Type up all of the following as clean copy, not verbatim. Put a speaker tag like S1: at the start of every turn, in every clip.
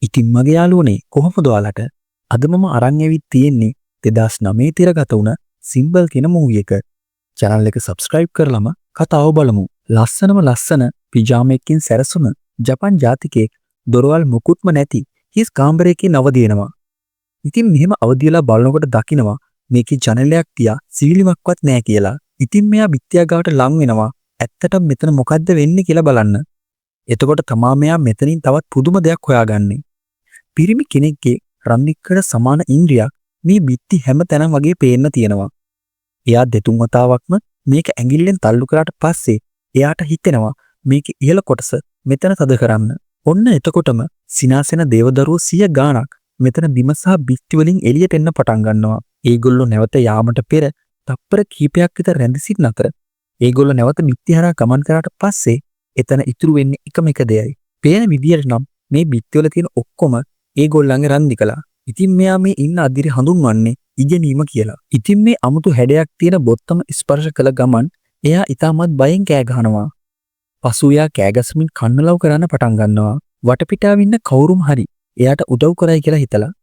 S1: ඉතින් මගේ යාළුවනේ කොහොමද ඔයාලට? අද මම අරන් ඇවිත් තියෙන්නේ 2009 තිරගත වුණ සිම්බල් කියන මූවි එක. channel එක subscribe කරලම කතාව බලමු. ලස්සන පිජාමයකින් සැරසුන ජපන් ජාතිකයෙක් දොරවල් මුකුත්ම නැති හිස් කාමරයකින් නවදිනවා. ඉතින් මෙහෙම අවදියලා බලනකොට දකිනවා මේකේ ජනලයක් තියා සීලිමක්වත් නැහැ කියලා. ඉතින් මෙයා බිත්තිය ගාවට ලං වෙනවා. ඇත්තටම මෙතන මොකද්ද වෙන්නේ කියලා බලන්න. එතකොට තමා මෙයා මෙතනින් තවත් පුදුම දෙයක් හොයාගන්නේ. පිරිමි කෙනෙක්ගේ රන්නික්කට සමාන ඉන්ද්‍රියක් මේ බිත්ති හැම තැනම වගේ පේන්න තියෙනවා. එයා දෙතුන් වතාවක්ම මේක ඇඟිල්ලෙන් තල්ලු කරාට පස්සේ එයාට හිතෙනවා මේක ඉහළ කොටස මෙතන තද කරන්න. ඔන්න එතකොටම සිනාසෙන දේවදරුවෝ 100 ගාණක් මෙතන බිම සහ බිත්ති වලින් එළියට එන්න පටන් ගන්නවා. ඒගොල්ලෝ නැවත යාමට පෙර තප්පර කීපයක් විතර රැඳ සිටින අතර ඒගොල්ලෝ නැවත බිත්ති හරහා ගමන් කරාට පස්සේ එතන ඉතුරු වෙන්නේ එකම එක දෙයයි. පේන විදියට නම් මේ බිත්ති වල තියෙන ඔක්කොම ඒගොල්ලන්ගේ රන්දිකලා. ඉතින් මෙයා මේ ඉන්න අදිරි හඳුන්වන්නේ ඉගෙනීම කියලා. ඉතින් මේ අමුතු හැඩයක් තියෙන බොත්තම ස්පර්ශ කළ ගමන් එයා ඊටමත් බයෙන් කෑ ගහනවා. පසු එයා කෑ ගසමින් කන්නලව් කරන්න පටන් ගන්නවා. වටපිටාව ඉන්න කවුරුම හරි එයාට උදව් කරයි කියලා හිතලා.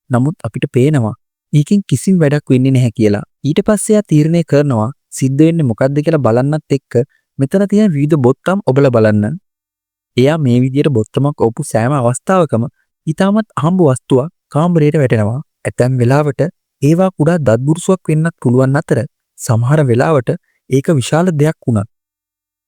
S1: නමුත් අපිට පේනවා ඊකින් කිසිම වැඩක් වෙන්නේ නැහැ කියලා. ඊට පස්සේ එයා තීරණය කරනවා සිද්ධ වෙන්නේ මොකද්ද කියලා බලන්නත් එක්ක මෙතන තියෙන විවිධ බොත්තම් ඔබලා බලන්න. එයා මේ විදියට බොත්තමක් ඔප්පු සෑම අවස්ථාවකම ඊටමත් අහඹ වස්තුවක් කාමරයට වැටෙනවා. ඇතැම් වෙලාවට ඒවා කුඩා දත්බුරුසුවක් වෙන්නත් පුළුවන් අතර සමහර වෙලාවට ඒක විශාල දෙයක් වුණත්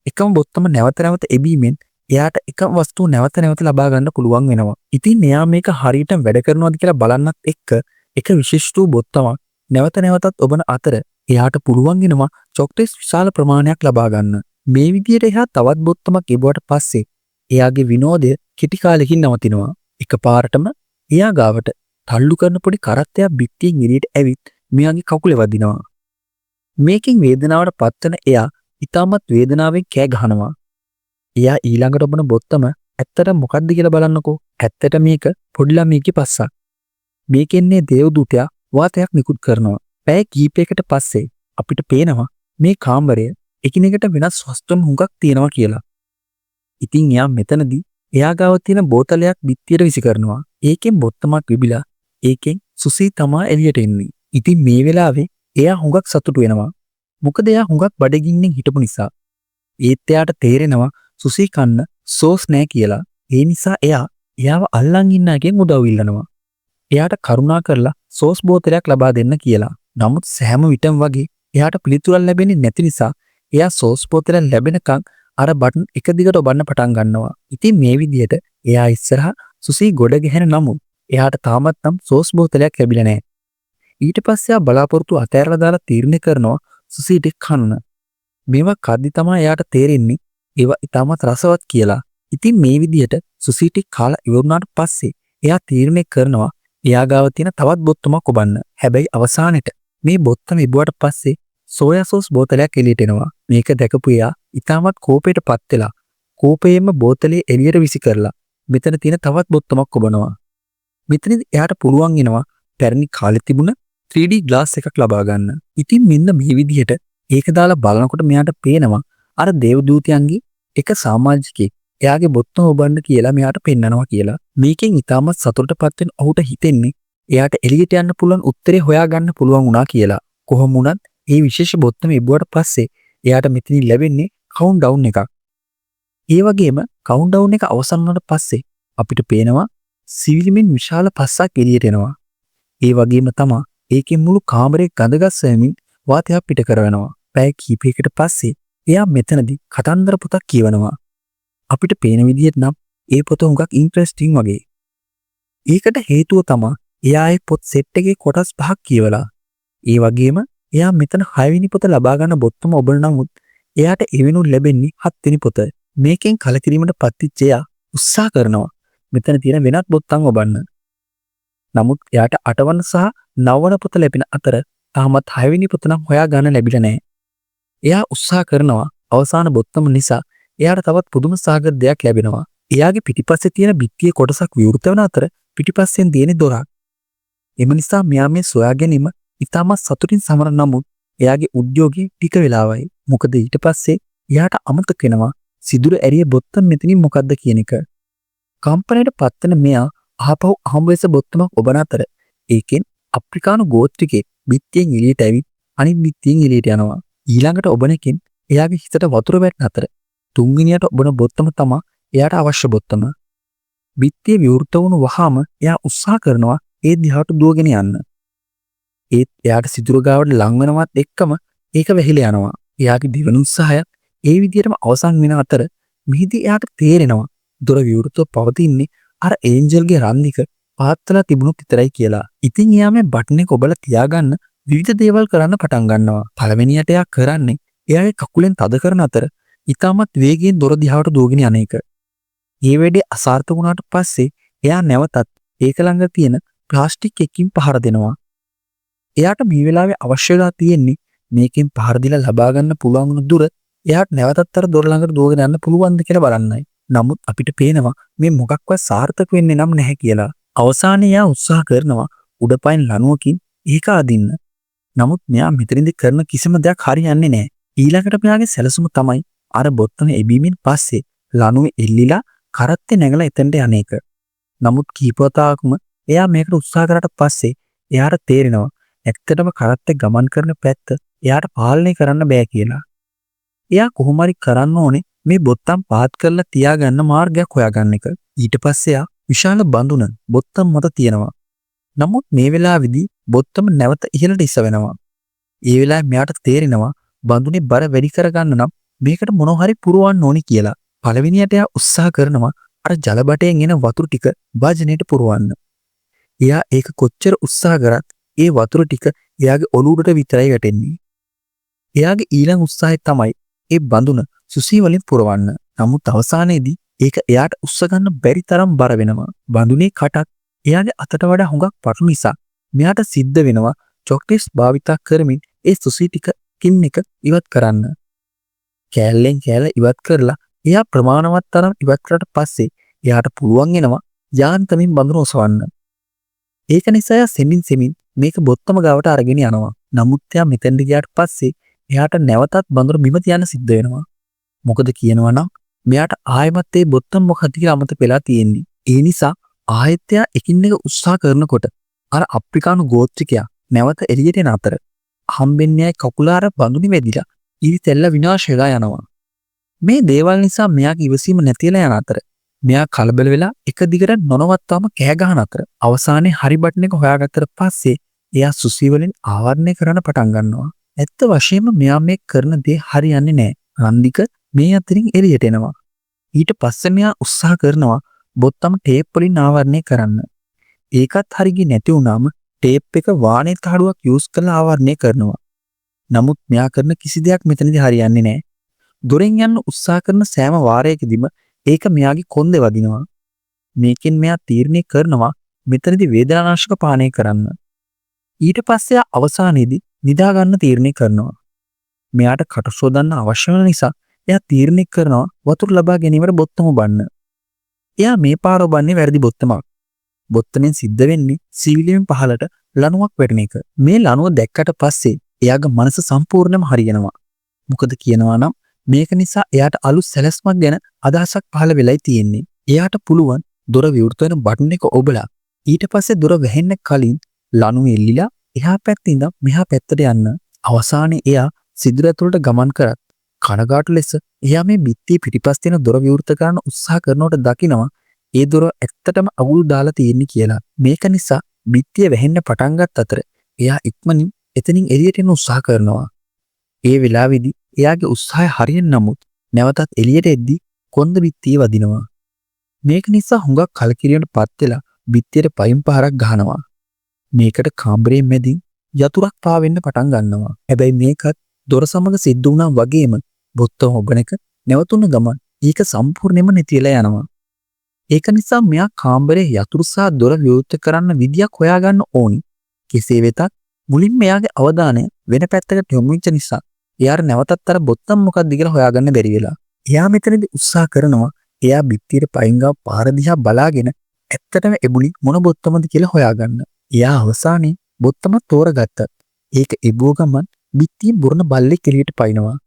S1: එකම බොත්තම නැවත නැවත එබීමෙන් එයාට එකම වස්තුව නැවත නැවත ලබා ගන්න පුළුවන් වෙනවා. ඉතින් එයා මේක හරියටම වැඩ කරනවද කියලා බලන්නත් එක්ක එක විශිෂ්ට බොත්තමක් නැවත නැවතත් ඔබන අතර එයාට පුළුවන් වෙනවා චොක්ලට්ස් විශාල ප්‍රමාණයක් ලබා ගන්න. මේ විදියට එයා තවත් බොත්තමක් එබුවට පස්සේ එයාගේ විනෝදය කෙටි කාලෙකින් නවතිනවා. එකපාරටම එයා ගාවට තල්ලු කරන පොඩි කරත්තයක් බිත්තියෙන් එළියට ඇවිත් මෙයාගේ කකුලේ වදිනවා. මේකෙන් වේදනාවට පත්වන එයා ඊටමත් වේදනාවෙන් කෑ ගහනවා. එයා ඊළඟට ඔබන බොත්තම ඇත්තට මොකද්ද කියලා බලන්නකෝ. ඇත්තට මේක පොඩි ළමයෙක්ගේ පස්සක්. මේකෙන්නේ දේවදූතයා වාතයක් නිකුත් කරනවා. පැය කීපයකට පස්සේ අපිට පේනවා මේ කාමරය එකිනෙකට වෙනස් වස්තුන් හුඟක් තියෙනවා කියලා. ඉතින් එයා මෙතනදී එයා ගාව තියෙන බෝතලයක් බිත්තියට විසි කරනවා. ඒකෙන් බොත්තමක් විබිලා ඒකෙන් සුසී තමා එළියට එන්නේ. ඉතින් මේ වෙලාවේ එයා හුඟක් සතුටු වෙනවා. මොකද එයා හුඟක් බඩගින්නෙන් හිටපු නිසා. ඒත් එයාට තේරෙනවා සුසී කන්න සෝස් නැහැ කියලා. ඒ නිසා එයාව අල්ලන් ඉන්න එකෙන් උදව් ඉල්ලනවා. එයාට කරුණා කරලා සෝස් බෝතලයක් ලබා දෙන්න කියලා. නමුත් සෑම විටම වගේ එයාට පිළිතුරක් ලැබෙන්නේ නැති නිසා එයා සෝස් බෝතලයක් ලැබෙනකන් අර බටන් එක දිගට ඔබන්න පටන් ගන්නවා. ඉතින් මේ විදිහට එයා ඉස්සරහා සුසී ගොඩ ගැහෙන නමුත් එයාට තාමත් නම් සෝස් බෝතලයක් ලැබිලා නැහැ. ඊට පස්සේ එයා බලාපොරොත්තු අතෑරලා දාලා තීරණය කරනවා සුසීට කන්න. මේවා කද්දි තමයි එයාට තේරෙන්නේ ඒවා ඊටමත් රසවත් කියලා. ඉතින් මේ විදිහට සුසීටි කාලා ඉවරුනාට පස්සේ එයා තීරණය කරනවා එයා ගාව තියෙන තවත් බොත්තමක් ඔබන්න. හැබැයි අවසානෙට මේ බොත්තම ඉබුවට පස්සේ සෝයා සෝස් බෝතලයක් එළියට එනවා. මේක දැකපු එයා ඊටමත් කෝපයටපත් වෙලා කෝපයෙන්ම බෝතලේ එළියට විසි කරලා මෙතන තියෙන තවත් බොත්තමක් ඔබනවා. මෙතනදී එයාට පුළුවන් වෙනවා පැරණි කාලේ තිබුණ 3D ග්ලාස් එකක් ලබා ගන්න. ඉතින් මෙන්න මේ විදිහට ඒක දාලා බලනකොට මෙයාට පේනවා අර දේවදූතයන්ගේ එක සමාජිකයෙක් එයාගේ බොත්තම ඔබන්න කියලා මෙයාට පෙන්නනවා කියලා. මේකෙන් ඊටමත් සතුටටපත් වෙන ඔහුට හිතෙන්නේ එයාට එළියට යන්න පුළුවන් උත්තරේ හොයාගන්න පුළුවන් වුණා කියලා. කොහොම වුණත් මේ විශේෂ බොත්තම ඉබුවට පස්සේ එයාට මෙතනින් ලැබෙන්නේ කවුන්ට් ඩවුන් එකක්. ඒ වගේම කවුන්ට් ඩවුන් එක අවසන් වුණාට පස්සේ අපිට පේනවා සිවිලිමින් විශාල පස්සක් එළියට එනවා. ඒ වගේම තමයි ඒකෙන් මුළු කාමරේ ගඳගස්සමින් වාතයක් පිට කරනවා. පැය කීපයකට පස්සේ එයා මෙතනදී කතන්දර පොතක් කියවනවා. අපිට පේන විදිහට නම් ඒ පොත හුඟක් ඉන්ටරෙස්ටිං වගේ. ඒකට හේතුව තමයි එයා ඒ පොත් සෙට් එකේ කොටස් 5ක් කියවලා. ඒ වගේම එයා මෙතන 6 වෙනි පොත ලබා ගන්න බොත්තම ඔබන නමුත් එයාට එවෙනුත් ලැබෙන්නේ 7 වෙනි පොත. මේකෙන් කලකිරීමට පත්විච්ච එයා උත්සාහ කරනවා මෙතන තියෙන වෙනත් බොත්තම් ඔබන්න. නමුත් එයාට 8 වන සහ 9 වන පොත ලැබෙන අතර තාමත් 6 වෙනි පොත නම් හොයා ගන්න ලැබිලා නැහැ. එයා උත්සාහ කරනවා අවසාන බොත්තම නිසා එයාට තවත් පුදුම සාගත දෙයක් ලැබෙනවා. එයාගේ පිටිපස්සේ තියෙන බිත්තියේ කොටසක් විවෘත වෙන අතර පිටිපස්සෙන් තියෙන දොරක්. එම නිසා මෙයා මේ සොයා ගැනීම ඉතාමත් සතුටින් සමරන නමුත් එයාගේ උද්‍යෝගයේ ටික වෙලාවයි. මොකද ඊට පස්සේ එයාට අමතක වෙනවා සිදුර ඇරිය බොත්තම් මෙතනින් මොකද්ද කියන එක. කම්පනයට පත්වන මෙයා ආපහු හම්බෙස බොත්තමක් ඔබන අතර ඒකෙන් අප්‍රිකානු ගෝත්‍රිකයෙක් බිත්තියෙන් එළියට ඇවිත් අනිත් බිත්තියෙන් එළියට යනවා. ඊළඟට ඔබන එකෙන් එයාගේ හිතට වතුර වැටෙන අතර තුන්වෙනියට ඔබන බොත්තම තමයි එයාට අවශ්‍ය බොත්තම. බිත්තිය විවෘත වුණු වහාම එයා උත්සාහ කරනවා ඒ දිහාට දුවගෙන යන්න. ඒත් එයාට සිදුර ගාවට ලං වෙනවත් එක්කම ඒක වැහිලා යනවා. එයාගේ දිවන උත්සාහය ඒ විදිහටම අවසන් වෙන අතර මෙහිදී එයාට තේරෙනවා දොර විවෘතව පවතින්නේ අර ඒන්ජල්ගේ රන්නික පාත්තලා තිබුණොත් විතරයි කියලා. ඉතින් එයා මේ බටන් එක ඔබලා තියාගන්න විවිධ දේවල් කරන්න පටන් ගන්නවා. පළවෙනියට එයා කරන්නේ එයාගේ කකුලෙන් තද කරන අතර ඊටමත් වේගයෙන් දොර දිහාට දුවගෙන යන එක. මේ වෙලේ අසාර්ථක වුණාට පස්සේ එයා නැවතත් ඒක ළඟ තියෙන ප්ලාස්ටික් එකකින් පහර දෙනවා. එයාට මේ වෙලාවේ අවශ්‍යලා තියෙන්නේ මේකෙන් පහර දීලා ලබා ගන්න පුළුවන් වුණ දුර එයාට නැවතත් අර දොර ළඟට දුවගෙන යන්න පුළුවන්ද කියලා බලන්නයි. නමුත් අපිට පේනවා මේ මොකක්වත් සාර්ථක වෙන්නේ නම් නැහැ කියලා. අවසානයේ එයා උත්සාහ කරනවා උඩපයින් ලණුවකින් ඒක අදින්න. නමුත් මෙයා මෙතනදී කරන කිසිම දෙයක් හරියන්නේ නැහැ. ඊළඟට මෙයාගේ සැලසුම තමයි අර බොත්තම එබීමින් පස්සේ ලණුවේ එල්ලිලා කරත්තේ නැගලා එතනට යන එක. නමුත් කීපවතාවකම එයා මේකට උත්සාහ කරාට පස්සේ එයාට තේරෙනවා ඇත්තටම කරත්තේ ගමන් කරන පැත්ත එයාට පාලනය කරන්න බෑ කියලා. එයා කොහොම හරි කරන්න ඕනේ මේ බොත්තම් පාත් කරලා තියාගන්න මාර්ගයක් හොයාගන්න එක. ඊට පස්සේ එයා විශාල බඳුන බොත්තම් මත තියනවා. නමුත් මේ වෙලාවේදී බොත්තම නැවත ඉහළට ඉස්ස වෙනවා. ඒ වෙලාවේ මෙයාට තේරෙනවා බඳුනේ බර වැඩි කරගන්න නම් මේකට මොනවා හරි පුරවන්න ඕනි කියලා. පළවෙනියට එයා උත්සාහ කරනවා අර ජල බටයෙන් එන වතුර ටික භාජනයට පුරවන්න. එයා ඒක කොච්චර උත්සාහ කරත් ඒ වතුර ටික එයාගේ ඔලුවට විතරයි වැටෙන්නේ. එයාගේ ඊළඟ උත්සාහය තමයි ඒ බඳුන සුසී වලින් පුරවන්න. නමුත් අවසානයේදී ඒක එයාට උස්ස ගන්න බැරි තරම් බර වෙනවා. බඳුනේ කටත් එයාගේ අතට වඩා හුඟක් පටු නිසා මෙයාට සිද්ධ වෙනවා චොක්ලට්ස් භාවිතා කරමින් ඒ සුසී ටිකකින් එක ඉවත් කරන්න. කෑල්ලෙන් කෑල්ල ඉවත් කරලා එයා ප්‍රමාණවත් තරම් ඉවත් කරලා පස්සේ එයාට පුළුවන් වෙනවා යාන්තමින් බඳුන ඔසවන්න. ඒක නිසා එයා සෙමින් මේක බොත්තම ගාවට අරගෙන යනවා. නමුත් එයා මෙතෙන්ට ගියාට පස්සේ එයාට නැවතත් බඳුන බිම තියන්න සිද්ධ වෙනවා. මොකද කියනවා නම් මෙයාට ආයෙමත් ඒ බොත්තම මොකක්ද කියලා අමතක වෙලා තියෙන්නේ. ඒ නිසා ආයෙත් එයා එකින් එක උත්සාහ කරනකොට අර අප්‍රිකානු ගෝත්‍රිකයා නැවත එළියට එන අතර හම්බෙන්නේ කකුලාර බඳුනි වැදිලා ඉරි තෙල්ල විනාශ වෙලා යනවා. මේ දේවල් නිසා මෙයාගේ ඉවසීම නැතිලා යන අතර මෙයා කලබල වෙලා එක දිගට නොනවත්වම කෑ ගහන අතර අවසානයේ හරි බටන් එක හොයාගත්තට පස්සේ එයා සුසී වලින් ආවරණය කරන්න පටන් ගන්නවා. ඇත්ත වශයෙන්ම මෙයා මේ කරන දේ හරියන්නේ නැහැ. රන්දික මේ අතරින් එළියට එනවා. ඊට පස්සේ මෙයා උත්සාහ කරනවා බොත්තම ටේප් වලින් ආවරණය කරන්න. ඒකත් හරියන්නේ නැති වුණාම ටේප් එක වානේ තහඩුවක් යූස් කරලා ආවරණය කරනවා. නමුත් මෙයා කරන කිසි දෙයක් මෙතනදී හරියන්නේ නැහැ. දොරෙන් යන්න උත්සාහ කරන සෑම වාරයකදීම ඒක මෙයාගේ කොන්දේ වදිනවා. මේකෙන් මෙයා තීරණය කරනවා මෙතනදී වේදනානාශක පානය කරන්න. ඊට පස්සේ අවසානයේදී නිදා ගන්න තීරණය කරනවා. මෙයාට කට සෝදන්න අවශ්‍ය වෙන නිසා එයා තීරණය කරනවා වතුර ලබා ගැනීමට බොත්තම බන්න. එයා මේ පාර ඔබන්නේ වැරදි බොත්තමක්. බොත්තමෙන් සිද්ධ වෙන්නේ සීලියෙන් පහළට ලණුවක් වැටෙන එක. මේ ලණුව දැක්කට පස්සේ එයාගේ මනස සම්පූර්ණයෙන්ම හරියනවා. මොකද කියනවා නම් මේක නිසා එයාට අලුත් සැලැස්මක් ගැන අදහසක් පහළ වෙලයි තියෙන්නේ. එයාට පුළුවන් දොර විවෘත වෙන බටන් එක ඔබලා ඊට පස්සේ දොර වැහෙන්න කලින් ලණුව එල්ලිලා එහා පැත්තේ ඉඳන් මෙහා පැත්තට යන්න. අවසානයේ එයා සිදුර ඇතුළට ගමන් කරත් කනගාටු ලෙස එයා මේ බිත්තිය පිටිපස්ස තියෙන දොර විවෘත කරන්න උත්සාහ කරනකොට දකිනවා ඒ දොර ඇත්තටම අගුල් දාලා තියෙන්නේ කියලා. මේක නිසා බිත්තිය වැහෙන්න පටන් ගත්ත අතර එයා ඉක්මනින් එතනින් එළියට එන්න උත්සාහ කරනවා. ඒ වෙලාවේදී එයාගේ උත්සාහය හරියන නමුත් නැවතත් එළියට එද්දී කොන්ද බිත්තිය වදිනවා. මේක නිසා හුඟක් කලකිරීමට පත් වෙලා බිත්තියට පයින් පහරක් ගහනවා. මේකට කාමරයේ මැදින් යතුරක් පාවෙන්න පටන් ගන්නවා. හැබැයි මේකත් දොර සමග සිද්ධ වුණා වගේම බොත්තම ඔබන එක නැවතුන ගමන් ඒක සම්පූර්ණයෙන්ම නැතිලා යනවා. ඒක නිසා මෙයා කාමරයේ යතුරු සහ දොර විවෘත කරන්න විදියක් හොයාගන්න ඕනි. කෙසේ වෙතත් මුලින්ම එයාගේ අවධානය වෙන පැත්තකට යොමු වෙච්ච නිසා එයාට නැවතත් අර බොත්තම් මොකක්ද කියලා හොයාගන්න බැරි වෙලා. එයා මෙතනදී උත්සාහ කරනවා එයා බිත්තියට පයින් ගාව පාර දිහා බලාගෙන ඇත්තටම එබුලි මොන බොත්තමද කියලා හොයාගන්න. එයා අවසානයේ බොත්තම තෝරගත්තත් ඒක එබුව ගමන් බිත්තියෙන් බුරන බල්ලෙක් එළියට පයින්නවා.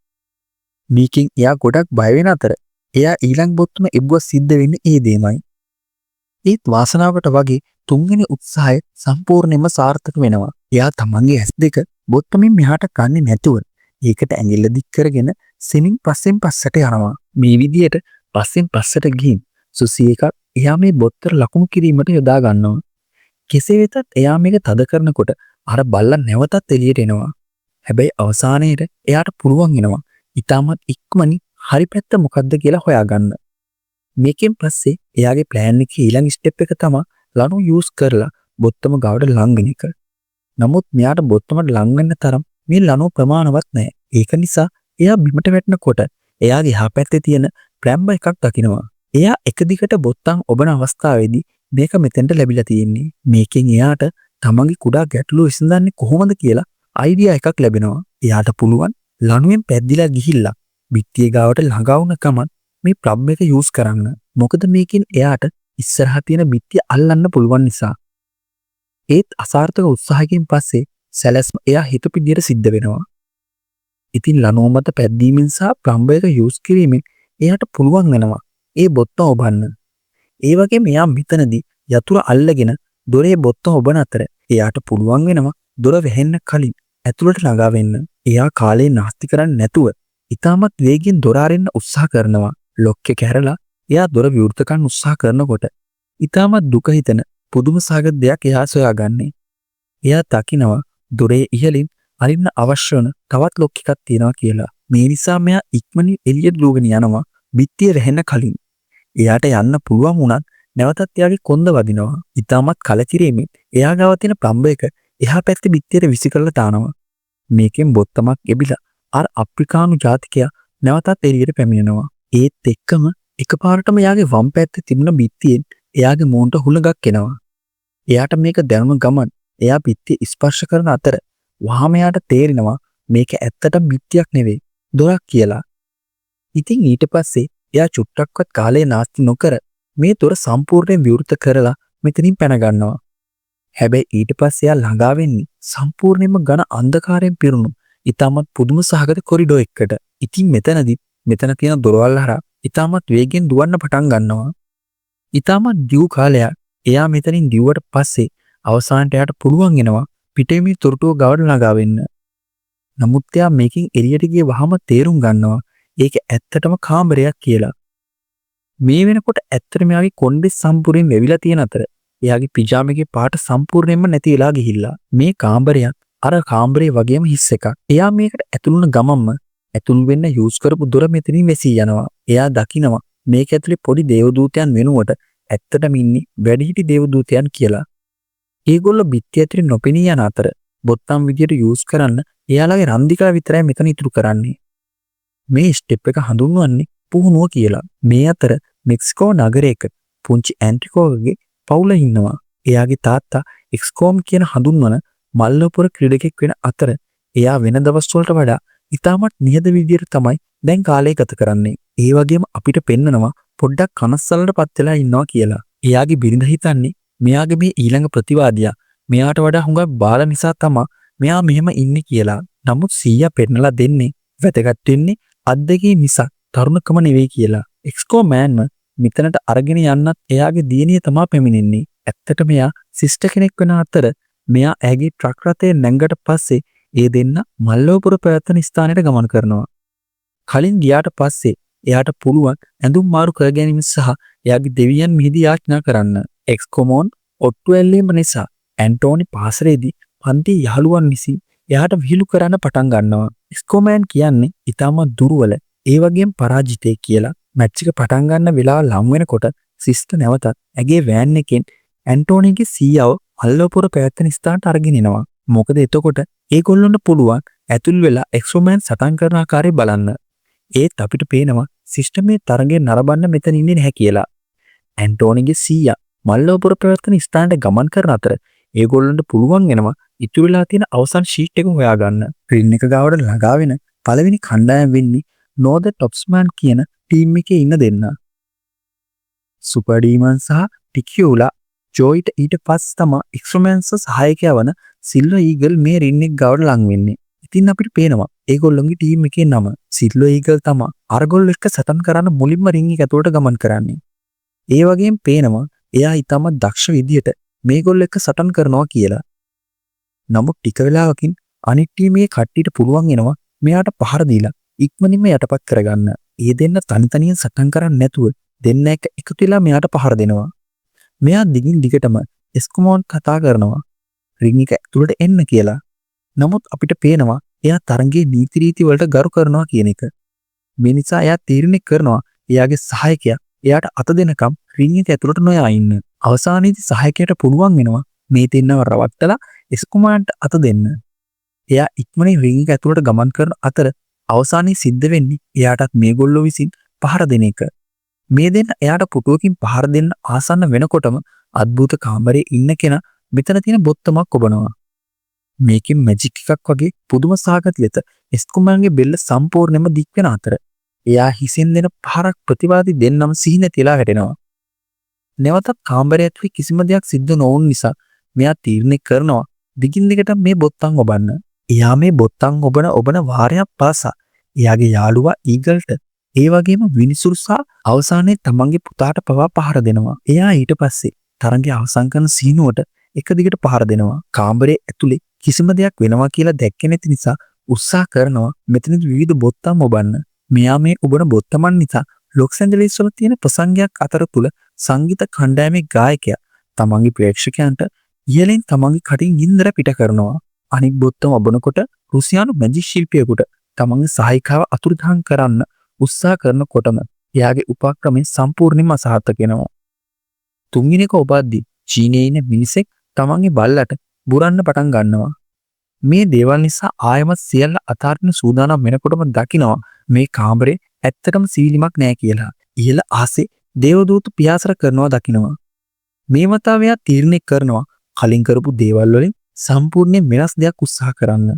S1: මේකෙන් එයා ගොඩක් බය වෙන අතර එයා ඊළඟ බොත්තම එබුව සිද්ධ වෙන්නේ ඒ දෙමයි. ඒත් වාසනාවට වගේ තුන්වෙනි උත්සාහය සම්පූර්ණයෙන්ම සාර්ථක වෙනවා. එයා තමන්ගේ ඇස් දෙක බොත්තමින් මෙහාට ගන්නේ නැතුව ඒකට ඇඟිල්ල දික් කරගෙන සෙමින් පස්සෙන් පස්සට යනවා. මේ විදිහට පස්සෙන් පස්සට ගිහින් සුසි එකක් එයා මේ බොත්තර ලකුණු කිරීමට යොදා ගන්නවා. කෙසේ වෙතත් එයා මේක තද කරනකොට අර බල්ලා නැවතත් එළියට එනවා. හැබැයි අවසානයේට එයාට පුළුවන් වෙනවා ඊටමත් ඉක්මනින් හරි පැත්ත මොකද්ද කියලා හොයාගන්න. මේකෙන් පස්සේ එයාගේ ප්ලෑන් එකේ ඊළඟ ස්ටෙප් එක තමයි ලනු යූස් කරලා බොත්තම ගාවට ලං වෙන එක. නමුත් මෙයාට බොත්තමට ලං වෙන්න තරම් මේ ලනු ප්‍රමාණවත් නැහැ. ඒක නිසා එයා බිමට වැටෙනකොට එයාගේ එහා පැත්තේ තියෙන ප්‍රැම්බ එකක් දකිනවා. එයා එක දිගට බොත්තම් ඔබන අවස්ථාවේදී මේක මෙතෙන්ට ලැබිලා තියෙන්නේ. මේකෙන් එයාට තමන්ගේ කුඩා ගැටලුව විසඳන්නේ කොහොමද කියලා අයිඩියා එකක් ලැබෙනවා. එයාට පුළුවන් ලණුවෙන් පැද්දිලා ගිහිල්ලා බිත්තිය ගාවට ළඟා වුණ ගමන් මේ ප්ලබ් එක යූස් කරන්න. මොකද මේකෙන් එයාට ඉස්සරහා තියෙන බිත්තිය අල්ලන්න පුළුවන් නිසා. ඒත් අසාර්ථක උත්සාහයකින් පස්සේ සැලැස්ම එයා හිතපු විදියට සිද්ධ වෙනවා. ඉතින් ලණුව මත පැද්දීමෙන් සහ ප්ලබ් එක යූස් කිරීමෙන් එයාට පුළුවන් වෙනවා ඒ බොත්තම ඔබන්න. ඒ වගේම එයා මෙතනදී යතුරු අල්ලගෙන දොරේ බොත්තම ඔබන අතර එයාට පුළුවන් වෙනවා දොර වැහෙන්න කලින් ඇතුළට ළඟා වෙන්න. එයා කාලේ නාස්ති කරන්නේ නැතුව ඉතාමත් වේගයෙන් දොර අරින්න උත්සාහ කරනවා. ලොක් එක ඇරලා එයා දොර විවෘත කරන්න උත්සාහ කරනකොට ඉතාමත් දුක හිතෙන පුදුම සහගත දෙයක් එයා සොයාගන්නේ. එයා දකිනවා දොරේ ඉහළින් අරින්න අවශ්‍ය වන තවත් ලොක් එකක් තියෙනවා කියලා. මේ නිසා මෙයා ඉක්මනින් එළියට දුවගෙන යනවා බිත්තිය වැහෙන්න කලින්. එයාට යන්න පුළුවන් වුණත් නැවතත් එයාගේ කොන්ද වදිනවා. ඉතාමත් කලකිරීමෙන් එයා ගාව තියෙන ප්ලම්බ එක එහා පැත්තේ බිත්තියට විසි කරලා දානවා. මේකෙන් බොත්තමක් එබිලා අර අප්‍රිකානු ජාතිකයා නැවතත් එළියට පැමිණෙනවා. ඒත් එක්කම එකපාරටම එයාගේ වම් පැත්තේ තිබුණ බිත්තියෙන් එයාගේ මූණට හුලඟක් එනවා. එයාට මේක දැනුණ ගමන් එයා බිත්තිය ස්පර්ශ කරන අතර වහාම එයාට තේරෙනවා මේක ඇත්තටම බිත්තියක් නෙවෙයි දොරක් කියලා. ඉතින් ඊට පස්සේ එයා චුට්ටක්වත් කාලේ නාස්ති නොකර මේ දොර සම්පූර්ණයෙන් විවෘත කරලා මෙතනින් පැන ගන්නවා. හැබැයි ඊට පස්සේ එයා ළඟා වෙන්නේ සම්පූර්ණයෙන්ම ඝන අන්ධකාරයෙන් පිරුණු ඉතාමත් පුදුම සහගත කොරිඩෝ එකකට. ඉතින් මෙතනදී මෙතන තියෙන දොරවල් හරහා ඉතාමත් වේගෙන් දුවන්න පටන් ගන්නවා. ඉතාමත් දියු කාලයක් එයා මෙතනින් දිව්වට පස්සේ අවසානට එයාට පුළුවන් වෙනවා පිටේමී තොරටුව ගාවට ළඟා වෙන්න. නමුත් එයා මේකෙන් එළියට ගියේ වහම තේරුම් ගන්නවා ඒක ඇත්තටම කාමරයක් කියලා. මේ වෙනකොට ඇත්තටම එයාගේ කොණ්ඩේ සම්පූර්ණයෙන් වෙවිලා තියෙන අතර එයාගේ පිජාමගේ පාට සම්පූර්ණයෙන්ම නැති වෙලා ගිහිල්ලා. මේ කාමරයක් අර කාමරේ වගේම හිස් එකක්. එයා මේකට ඇතුළු වුණ ගමන්ම ඇතුළු වෙන්න යූස් කරපු දොර මෙතනින් වැසී යනවා. එයා දකිනවා මේක ඇතුලේ පොඩි දේවදූතයන් වෙනුවට ඇත්තටම ඉන්නේ වැඩිහිටි දේවදූතයන් කියලා. ඒගොල්ලෝ බිත්තිය ඇතුලේ නොපෙනී යන අතර බොත්තම් විදියට යූස් කරන්න එයාලගේ රන්දිකා විතරයි මෙතන ඉතුරු කරන්නේ. මේ ස්ටෙප් එක හඳුන්වන්නේ පුහුණුව කියලා. මේ අතර මෙක්සිකෝ නගරයක පුංචි ඇන්ට්‍රිකෝගේ පවුල ඉන්නවා. එයාගේ තාත්තා එක්ස්කෝම් කියන හඳුන්වන මල්ලපුර ක්‍රීඩකෙක් වෙන අතර එයා වෙන දවස් වලට වඩා ඉතාමත් නිහද විදියට තමයි දැන් කාලය ගත කරන්නේ. ඒ වගේම අපිට පෙන්නනවා පොඩ්ඩක් කනස්සල්ලට පත් වෙලා ඉන්නවා කියලා. එයාගේ බිරිඳ හිතන්නේ මෙයාගේ මේ ඊළඟ ප්‍රතිවාදියා මෙයාට වඩා හුඟක් බාල නිසා තමයි මෙයා මෙහෙම ඉන්නේ කියලා. නමුත් සීයා පෙන්නලා දෙන්නේ වැදගත් වෙන්නේ අද්දකේ නිසා තරුණකම නෙවෙයි කියලා. එක්ස්කෝ මෑන්ම මෙතනට අරගෙන යන්නත් එයාගේ දියණිය තමයි පැමිණෙන්නේ. ඇත්තට මෙයා සිස්ටර් කෙනෙක් වෙන අතර මෙයා ඇගේ ට්‍රක් රථයේ නැංගට පස්සේ ඒ දෙන්න මල්ලවපුර පැවැත්වෙන ස්ථානයට ගමන් කරනවා. කලින් ගියාට පස්සේ එයාට පුළුවන් ඇඳුම් මාරු කර ගැනීම සහ එයාගේ දෙවියන් මිහිදී යාඥා කරන්න. එක්ස්කොමෝන් ඔට්ටු ඇල්ලීම නිසා ඇන්ටෝනි පාසලේදී පන්ති යහළුවන් විසින් එයාට විහිළු කරන්න පටන් ගන්නවා. එක්ස්කොමෑන් කියන්නේ ඊටමත් දුර්වල ඒ වගේම පරාජිතයෙක් කියලා. මැච් එක පටන් ගන්න වෙලාව ලම් වෙනකොට සිස්ටර් නැවතත් ඇගේ වෑන් එකෙන් ඇන්ටෝනිගේ සීයාව මල්ලවපුර පැවැත්වෙන ස්ථානට අරගෙන එනවා. මොකද එතකොට ඒගොල්ලොන්ට පුළුවන් ඇතුල් වෙලා එක්ස්කොමෑන් සටන් කරන ආකාරය බලන්න. ඒත් අපිට පේනවා සිස්ටර් මේ තරඟේ නරඹන්න මෙතන ඉන්නේ නැහැ කියලා. ඇන්ටෝනිගේ සීයා මල්ලවපුර පැවැත්වෙන ස්ථානට ගමන් කරන අතර ඒගොල්ලන්ට පුළුවන් වෙනවා ඉතුරු වෙලා තියෙන අවසන් ෂීට් එක හොයාගන්න. රින් එක ගාවට ළඟා වෙන පළවෙනි කණ්ඩායම වෙන්නේ නෝද ටොප්ස්මෑන් කියන ටීම් එකේ ඉන්න දෙන්න. සුපර් ඩීමන් සහ ටිකියුලා ජෝයිට ඊට පස්සේ තමයි එක්ස්ට්‍රොමෑන්ස් සහායකයා වන සිල්වර් ඊගල් මේ රින් එක ගාවට ලං වෙන්නේ. ඉතින් අපිට පේනවා ඒගොල්ලොන්ගේ ටීම් එකේ නම සිල්වර් ඊගල් තමයි අරගොල්ලෝ එක්ක සටන් කරන්න මුලින්ම රින් එක ඇතුළට ගමන් කරන්නේ. ඒ වගේම පේනවා එයා ඊටම දක්ෂ විදියට මේගොල්ලෝ එක්ක සටන් කරනවා කියලා. නමුත් ටික වෙලාවකින් අනිත් ටීමේ කට්ටියට පුළුවන් වෙනවා මෙයාට පහර දීලා ඉක්මනින්ම යටපත් කරගන්න. ඒ දෙන්න තනි තනියෙන් සටන් කරන්නේ නැතුව දෙන්න එක එකතු වෙලා මෙයාට පහර දෙනවා. මෙයා දිගින් දිගටම එස්කුමෝන් කතා කරනවා රින් එක ඇතුළට එන්න කියලා. නමුත් අපිට පේනවා එයා තරඟයේ නීති රීති වලට ගරු කරනවා කියන එක. මේ නිසා එයා තීරණය කරනවා එයාගේ සහායකයා එයාට අත දෙනකම් රින් එක ඇතුළට නොයා ඉන්න. අවසානයේදී සහායකයාට පුළුවන් වෙනවා මේ දෙන්නව රවට්ටලා එස්කුමාන්ට අත දෙන්න. එයා ඉක්මනින් රින් එක ඇතුළට ගමන් කරන අතර අවසානයේ සිද්ධ වෙන්නේ එයාටත් මේගොල්ලෝ විසින් පහර දෙන එක. මේ දෙන්න එයාට පුටුවකින් පහර දෙන්න ආසන්න වෙනකොටම අద్භූත කාමරයේ ඉන්න කෙනා මෙතන තියෙන බොත්තමක් ඔබනවා. මේකෙන් මැජික් එකක් වගේ පුදුම සාගත ලෙස එස්කුමාන්ගේ බෙල්ල සම්පූර්ණයෙන්ම දික් වෙන අතර එයා හිසෙන් දෙන පහරක් ප්‍රතිවාදී දෙන්නම සිහි නැතිලා වැටෙනවා. නැවතත් කාමරය ඇතුලේ කිසිම දෙයක් සිද්ධ නොවුන නිසා මෙයා තීරණය කරනවා දිගින් දිගට මේ බොත්තම් ඔබන්න. එයා මේ බොත්තම් ඔබන වාරයක් පාසා එයාගේ යාළුවා ඊගල්ට ඒ වගේම විනිසුරු සහ අවසානයේ තමන්ගේ පුතාට පවා පහර දෙනවා. එයා ඊට පස්සේ තරඟය අවසන් කරන සීනුවට එක දිගට පහර දෙනවා. කාමරයේ ඇතුලේ කිසිම දෙයක් වෙනවා කියලා දැක්කේ නැති නිසා උත්සාහ කරනවා මෙතනදි විවිධ බොත්තම් ඔබන්න. මෙයා මේ ඔබන බොත්තමන් නිසා ලොස් ඇන්ජලිස් වල තියෙන ප්‍රසංගයක් අතර තුල සංගීත කණ්ඩායමේ ගායකයා තමන්ගේ ප්‍රේක්ෂකයන්ට ඉහළින් තමන්ගේ කටින් ගින්දර පිට කරනවා. අනිත් බොත්තම ඔබනකොට රුසියානු මැජික් ශිල්පියෙකුට තමන්ගේ සහායිකාව අතුරුදහන් කරන්න උත්සාහ කරනකොටම එයාගේ උපක්‍රමය සම්පූර්ණයෙන්ම අසාර්ථක වෙනවා. තුන්වෙනි එක ඔබද්දී චීනයේ ඉන්න මිනිසෙක් තමන්ගේ බල්ලට බුරන්න පටන් ගන්නවා. මේ දේවල් නිසා ආයමත් සියල්ල අතාරින්න සූදානම් වෙනකොටම දකිනවා මේ කාමරේ ඇත්තටම සීලිමක් නෑ කියලා. ඉහළ ආසේ දේවදූත පියාසර කරනවා දකිනවා. මේ වතාව එයා තීරණය කරනවා කලින් කරපු දේවල් වලින් සම්පූර්ණයෙන් වෙනස් දෙයක් උත්සාහ කරන්න.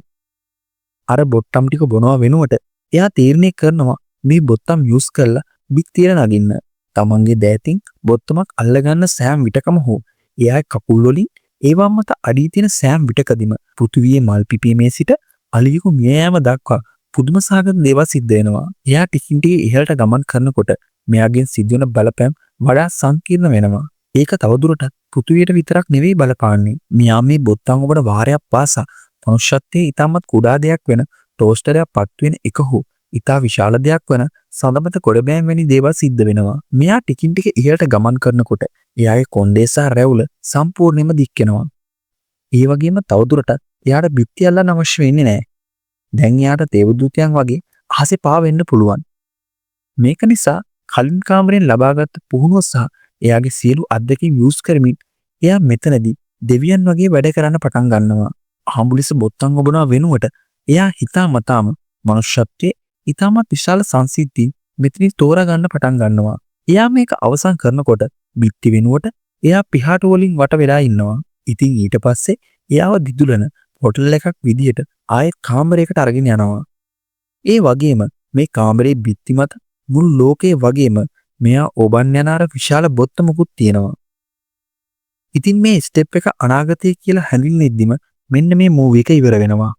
S1: අර බොට්ටම් ටික බොනවා වෙනුවට එයා තීරණය කරනවා මේ බොත්තම් යූස් කරලා බිත්තියට නගින්න. තමන්ගේ දෑතින් බොත්තමක් අල්ලගන්න සෑම විටකම හෝ එයාගේ කකුල් වලින් ඒවම් මත අඩී තියෙන සෑම විටකදීම පෘථිවියේ මල් පිපීමේ සිට අලියෙකු මිය යාම දක්වා පුදුම සහගත දේවල් සිද්ධ වෙනවා. එයා ටිකින් ටික ඉහළට ගමන් කරනකොට මෙයාගෙන් සිදුවන බලපෑම් වඩා සංකීර්ණ වෙනවා. ඒක තවදුරටත් පෘථිවියට විතරක් නෙවෙයි බලපාන්නේ. මෙයා මේ බොත්තම් ඔබන වාරයක් පාසා මනුෂ්‍යත්වයේ ඊටමත් කුඩා දෙයක් වෙන ටෝස්ටරයක් පත් වෙන එක හෝ ඊටා විශාල දෙයක් වෙන සඳමත කොඩබෑම් වැනි දේවල් සිද්ධ වෙනවා. මෙයා ටිකින් ටික ඉහළට ගමන් කරනකොට එයාගේ කොණ්ඩේ සහ රැවුල සම්පූර්ණයෙන්ම දික් වෙනවා. ඒ වගේම තවදුරටත් එයාට බිත්ති අල්ලන්න අවශ්‍ය වෙන්නේ නැහැ. දැන් එයාට දේවදූතයන් වගේ අහසේ පාවෙන්න පුළුවන්. මේක නිසා කලින් කාමරෙන් ලබාගත් පුහුණුව සහ එයාගේ සියලු අත්දැකීම් යූස් කරමින් එයා මෙතනදී දෙවියන් වගේ වැඩ කරන්න පටන් ගන්නවා. ආම්බුලිස බොත්තම් ඔබනවා වෙනුවට එයා හිතාමතාම මනුෂ්‍යත්වයේ ඊටමත් විශාල සංසිද්ධීන් මෙතනින් තෝරා ගන්න පටන් ගන්නවා. එයා මේක අවසන් කරනකොට බිත්ති වෙනුවට එයා පිහාට වලින් වට වෙලා ඉන්නවා. ඉතින් ඊට පස්සේ එයාව දිදුලන හොටල් එකක් විදියට ආයෙත් කාමරයකට අරගෙන යනවා. ඒ වගේම මේ කාමරේ බිත්ති මත මුළු ලෝකේ වගේම මෙයා ඔබන් යන අර විශාල බොත්තමකුත් තියෙනවා. ඉතින් මේ ස්ටෙප් එක අනාගතය කියලා හැඳින්වෙද්දිම මෙන්න මේ මූවි එක ඉවර වෙනවා.